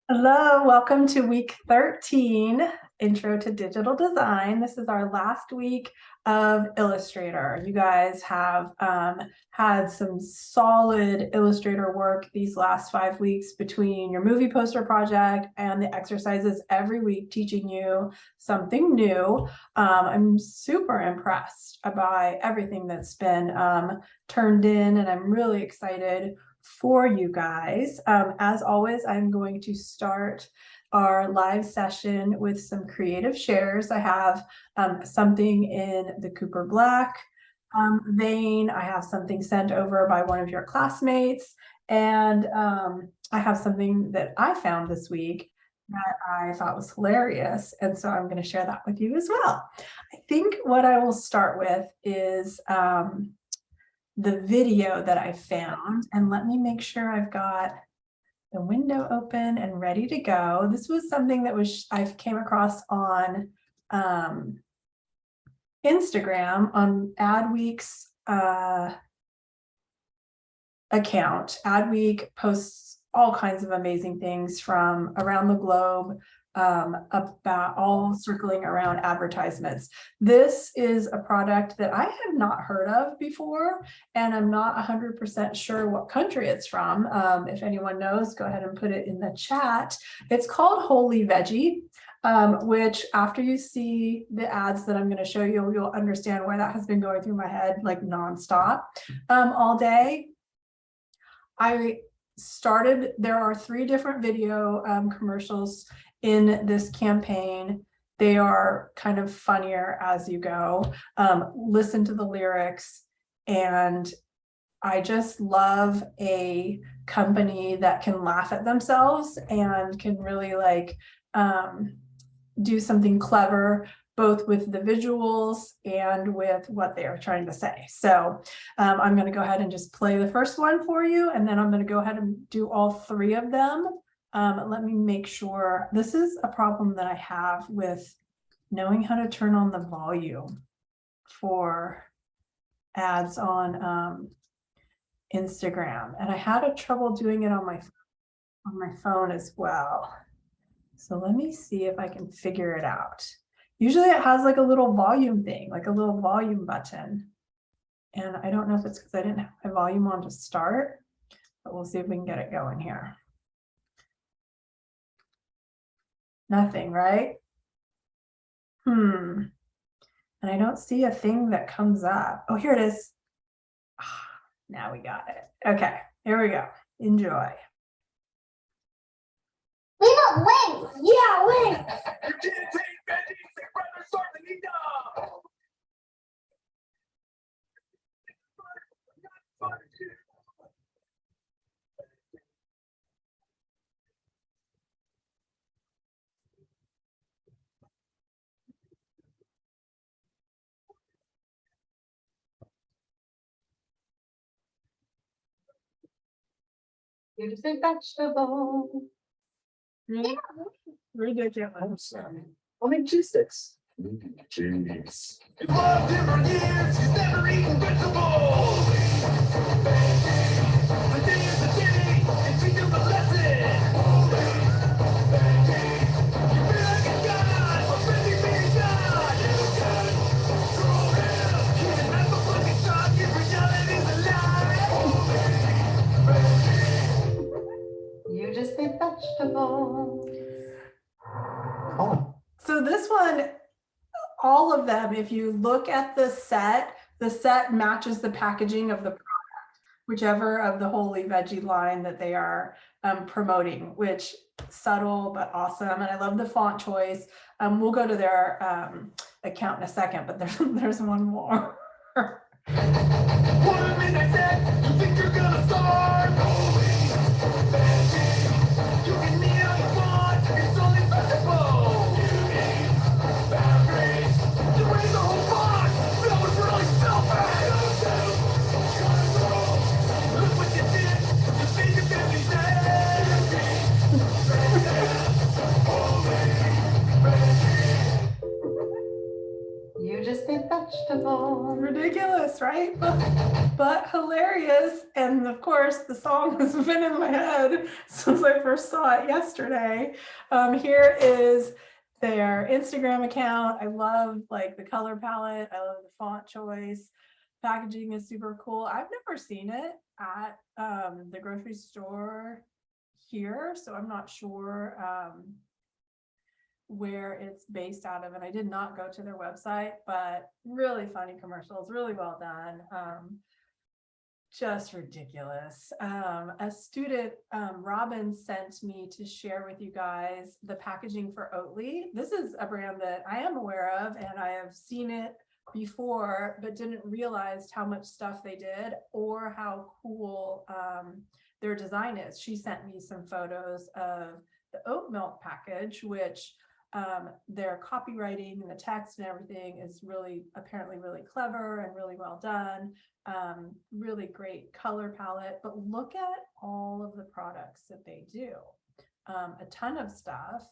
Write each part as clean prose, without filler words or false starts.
Hello, welcome to week 13, Intro to Digital Design. This is our last week of Illustrator. You guys have had some solid Illustrator work these last 5 weeks between your movie poster project and the exercises every week teaching you something new. I'm super impressed by everything that's been turned in, and I'm really excited for you guys. As always, I'm going to start our live session with some creative shares. I have something in the Cooper Black vein. I have something sent over by one of your classmates, and I have something that I found this week that I thought was hilarious, and so I'm going to share that with you as well. I think what I will start with is the video that I found, and let me make sure I've got the window open and ready to go. This was something that I came across on Instagram on Adweek's account. Adweek posts all kinds of amazing things from around the globe, about all circling around advertisements. This is a product that I have not heard of before, and I'm not 100% sure what country it's from. If anyone knows, go ahead and put it in the chat. It's called Holy Veggie, which after you see the ads that I'm going to show you, you'll understand why that has been going through my head like nonstop all day. There are 3 different video commercials in this campaign. They are kind of funnier as you go. Listen to the lyrics, and I just love a company that can laugh at themselves and can really do something clever, both with the visuals and with what they are trying to say. So I'm going to go ahead and just play the first one for you, and then I'm going to go ahead and do all 3 of them. Let me make sure. This is a problem that I have with knowing how to turn on the volume for ads on Instagram, and I had a trouble doing it on my phone as well. So let me see if I can figure it out. Usually it has like a little volume thing, like a little volume button, and I don't know if it's because I didn't have my volume on to start, but we'll see if we can get it going here. Nothing, right? And I don't see a thing that comes up. Oh, here it is. Now we got it. Okay, here we go. Enjoy. We want wings. Yeah, wings. You're just a vegetable. Ridiculous. I'll make cheese sticks. Cheese. In 5 different years, he's never eaten vegetables. The day is a day, and treat them a lesson. You feel like a god, but really be God. You can control him. He can have a fucking shot if reality's a lie. You just a vegetable. Oh. So this one, all of them, if you look at the set matches the packaging of the product, whichever of the Holy Veggie line that they are promoting, which subtle but awesome. And I love the font choice. We'll go to their account in a second, but there's one more. 1 minute then, you think you're gonna starve? You can eat all you want, it's only vegetable. You eat boundaries. You ate the whole box, that was really selfish. Look what you did, you feed your family's You just a vegetable. Ridiculous, right? But hilarious. And of course, the song has been in my head since I first saw it yesterday. Here is their Instagram account. I love like the color palette. I love the font choice. Packaging is super cool. I've never seen it at the grocery store here, so I'm not sure where it's based out of, and I did not go to their website, but really funny commercials, really well done. Just ridiculous. A student, Robin, sent me to share with you guys the packaging for Oatly. This is a brand that I am aware of, and I have seen it before, but didn't realize how much stuff they did or how cool their design is. She sent me some photos of the oat milk package, which their copywriting and the text and everything is really apparently really clever and really well done. Really great color palette, but look at all of the products that they do. A ton of stuff,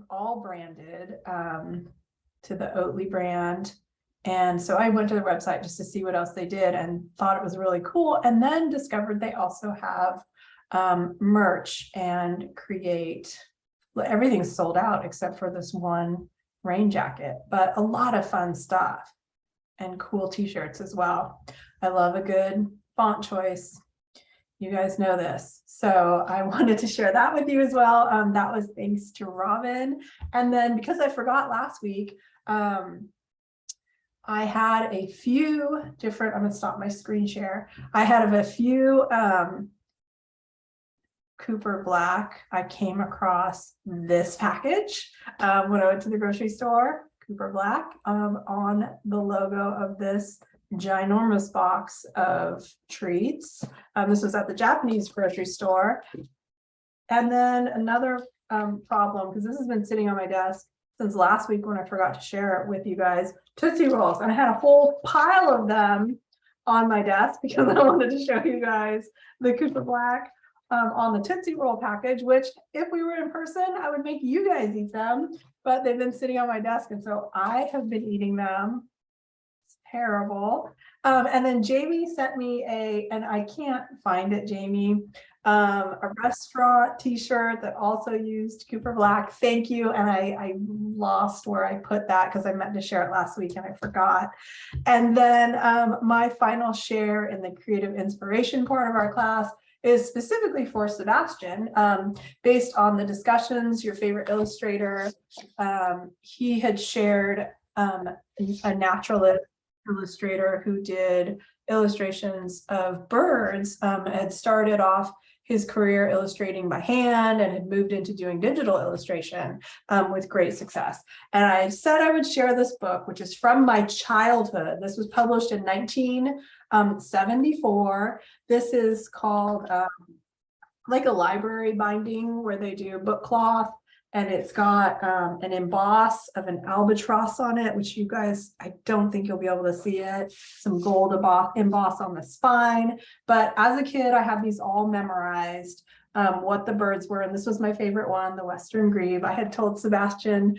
all branded to the Oatly brand. And so I went to the website just to see what else they did and thought it was really cool, and then discovered they also have merch and create. Everything's sold out except for this one rain jacket, but a lot of fun stuff and cool t-shirts as well. I love a good font choice. You guys know this. So I wanted to share that with you as well. That was thanks to Robin. And then because I forgot last week, I had a few different, I'm gonna stop my screen share. I had a few Cooper Black. I came across this package when I went to the grocery store, Cooper Black, on the logo of this ginormous box of treats. This was at the Japanese grocery store. And then another problem, because this has been sitting on my desk since last week when I forgot to share it with you guys, Tootsie Rolls. And I had a whole pile of them on my desk because I wanted to show you guys the Cooper Black on the Tootsie Roll package, which if we were in person, I would make you guys eat them, but they've been sitting on my desk. And so I have been eating them. It's terrible. And then Jamie sent me and I can't find it, Jamie, a restaurant t-shirt that also used Cooper Black. Thank you. And I lost where I put that because I meant to share it last week and I forgot. And then my final share in the creative inspiration part of our class is specifically for Sebastian, based on the discussions, your favorite illustrator. He had shared a natural illustrator who did illustrations of birds, had started off his career illustrating by hand and had moved into doing digital illustration with great success. And I said I would share this book, which is from my childhood. This was published in 1974. This is called like a library binding where they do book cloth. And it's got an emboss of an albatross on it, which you guys, I don't think you'll be able to see it. Some gold emboss on the spine. But as a kid, I had these all memorized, what the birds were. And this was my favorite one, the Western grebe. I had told Sebastian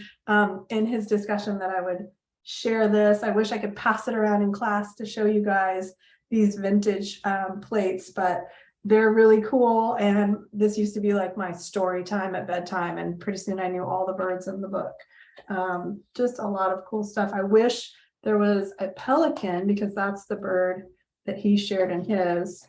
in his discussion that I would share this. I wish I could pass it around in class to show you guys these vintage plates, but they're really cool. And this used to be like my story time at bedtime. And pretty soon I knew all the birds in the book. Just a lot of cool stuff. I wish there was a pelican because that's the bird that he shared in his.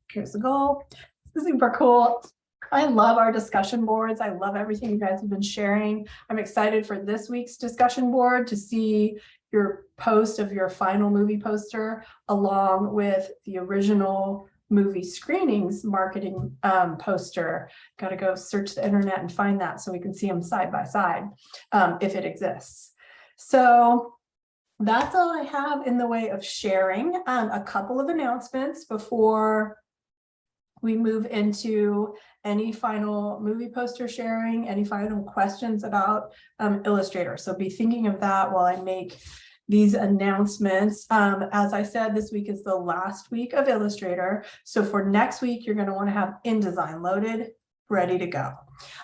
Here's the goal. This is super cool. I love our discussion boards. I love everything you guys have been sharing. I'm excited for this week's discussion board to see your post of your final movie poster along with the original movie screenings marketing poster. Got to go search the internet and find that so we can see them side by side if it exists. So that's all I have in the way of sharing. A couple of announcements before we move into any final movie poster sharing, any final questions about Illustrator. So be thinking of that while I make these announcements. As I said, this week is the last week of Illustrator. So for next week, you're going to want to have InDesign loaded ready to go.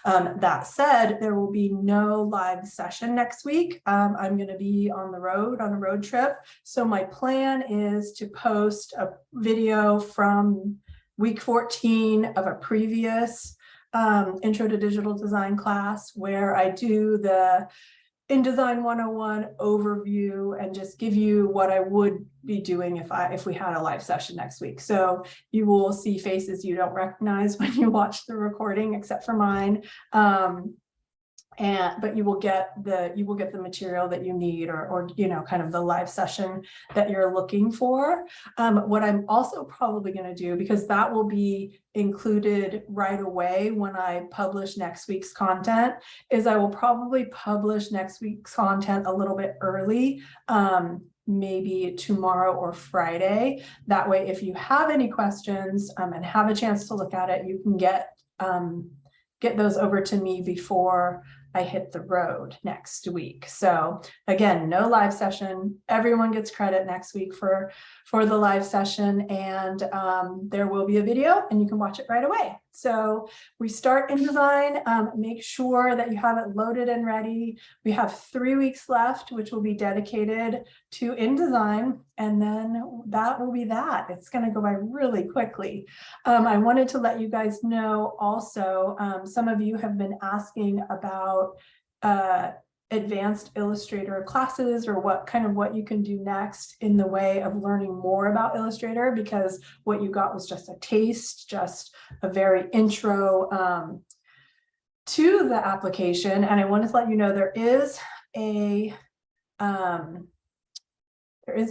That said, there will be no live session next week. I'm going to be on the road on a road trip. So my plan is to post a video from week 14 of a previous Intro to Digital Design class where I do the InDesign 101 overview and just give you what I would be doing if we had a live session next week. So you will see faces you don't recognize when you watch the recording, except for mine. But you will get the material that you need, or you know, kind of the live session that you're looking for. What I'm also probably going to do, because that will be included right away when I publish next week's content, is I will probably publish next week's content a little bit early, maybe tomorrow or Friday. That way, if you have any questions and have a chance to look at it, you can get those over to me before I hit the road next week. So again, no live session. Everyone gets credit next week for the live session, and there will be a video and you can watch it right away. So we start InDesign. Make sure that you have it loaded and ready. We have 3 weeks left, which will be dedicated to InDesign, and then that will be that. It's going to go by really quickly. I wanted to let you guys know also, some of you have been asking about advanced Illustrator classes, or what you can do next in the way of learning more about Illustrator, because what you got was just a taste, just a very intro to the application. And I wanted to let you know there is a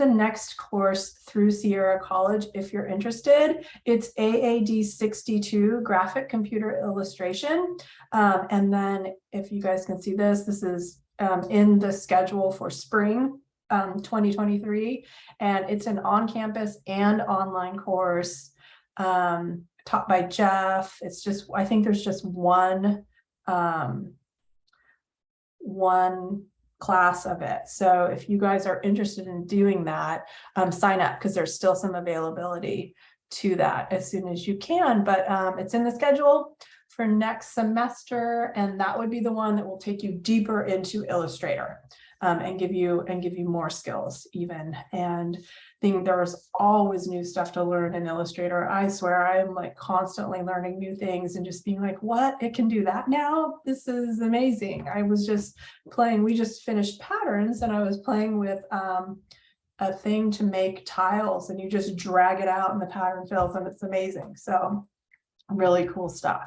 next course through Sierra College if you're interested. It's AAD62 Graphic Computer Illustration. And then if you guys can see this is in the schedule for spring 2023. And it's an on-campus and online course taught by Jeff. It's just, I think there's just one class of it. So if you guys are interested in doing that, sign up, because there's still some availability to that as soon as you can. But it's in the schedule for next semester, and that would be the one that will take you deeper into Illustrator and give you more skills even. And I think there's always new stuff to learn in Illustrator. I swear I'm like constantly learning new things and just being like, what, it can do that now? This is amazing. I was just playing, we just finished patterns, and I was playing with a thing to make tiles, and you just drag it out and the pattern fills, and it's amazing. So really cool stuff.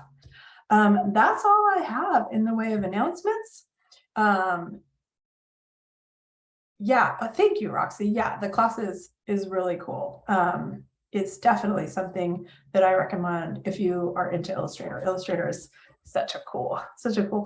That's all I have in the way of announcements. Yeah, thank you, Roxy. Yeah, the class is really cool. It's definitely something that I recommend if you are into Illustrator. Illustrator is such a cool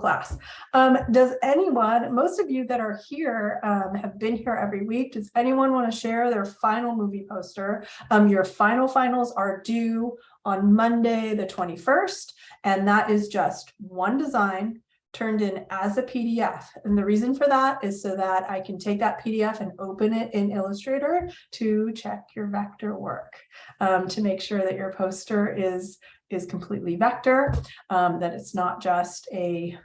class. Does anyone, most of you that are here have been here every week, does anyone want to share their final movie poster? Your finals are due on Monday the 21st, and that is just one design turned in as a PDF. And the reason for that is so that I can take that PDF and open it in Illustrator to check your vector work, to make sure that your poster is completely vector, that it's not just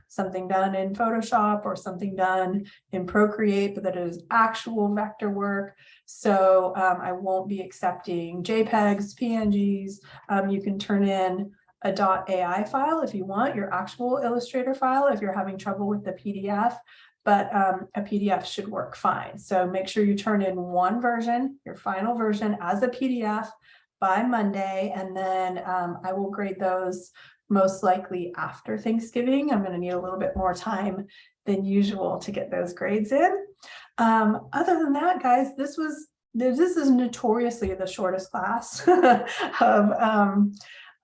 something done in Photoshop or something done in Procreate, but that it is actual vector work. So I won't be accepting JPEGs, PNGs. You can turn in a .ai file if you want, your actual Illustrator file if you're having trouble with the PDF, but a PDF should work fine. So make sure you turn in one version, your final version, as a PDF by Monday, and then I will grade those most likely after Thanksgiving. I'm going to need a little bit more time than usual to get those grades in. Other than that, guys, this is notoriously the shortest class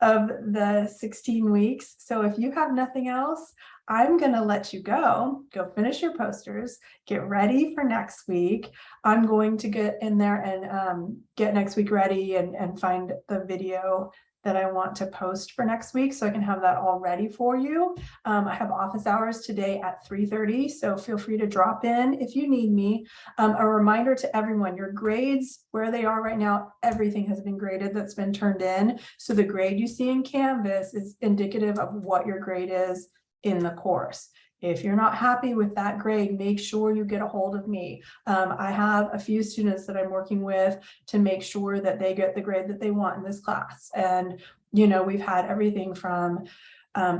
of the 16 weeks. So if you have nothing else, I'm going to let you go finish your posters, get ready for next week. I'm going to get in there and get next week ready and find the video that I want to post for next week, so I can have that all ready for you. I have office hours today at 3:30, so feel free to drop in if you need me. A reminder to everyone, your grades, where they are right now, everything has been graded that's been turned in. So the grade you see in Canvas is indicative of what your grade is in the course. If you're not happy with that grade, make sure you get a hold of me. I have a few students that I'm working with to make sure that they get the grade that they want in this class. And, you know, we've had everything from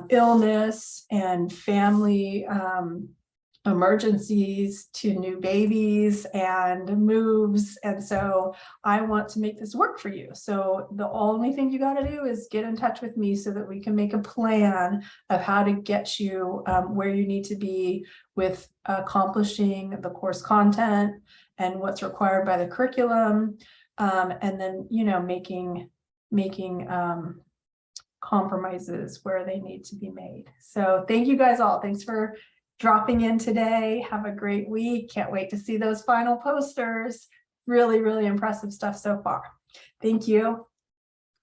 illness and family emergencies to new babies and moves. And so I want to make this work for you. So the only thing you got to do is get in touch with me so that we can make a plan of how to get you where you need to be with accomplishing the course content and what's required by the curriculum. And then, you know, making compromises where they need to be made. So thank you guys all. Thanks for dropping in today. Have a great week. Can't wait to see those final posters. Really, really impressive stuff so far. Thank you.